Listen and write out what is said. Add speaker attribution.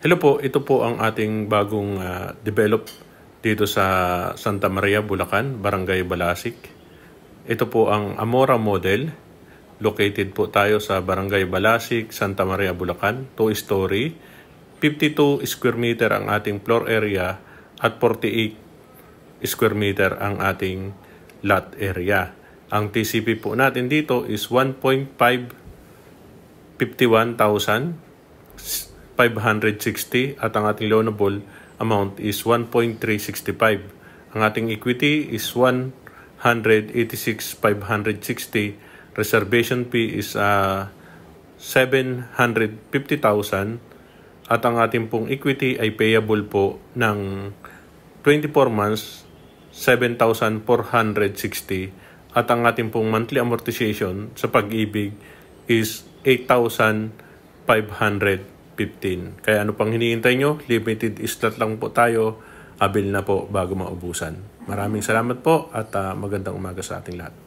Speaker 1: Hello po, ito po ang ating bagong develop dito sa Santa Maria, Bulacan, Barangay Balasik. Ito po ang Amora model. Located po tayo sa Barangay Balasik, Santa Maria, Bulacan. 2-story, 52 square meter ang ating floor area at 48 square meter ang ating lot area. Ang TCP po natin dito is 1.551,560 at ang ating loanable amount is 1.365. Ang ating equity is 186,560. Reservation fee is 750,000 at ang ating pong equity ay payable po ng 24 months 7,460 at ang ating pong monthly amortization sa pag-ibig is 8,515. Kaya ano pang hinihintay nyo? Limited slot lang po tayo. Abil na po bago maubusan. Maraming salamat po at magandang umaga sa ating lahat.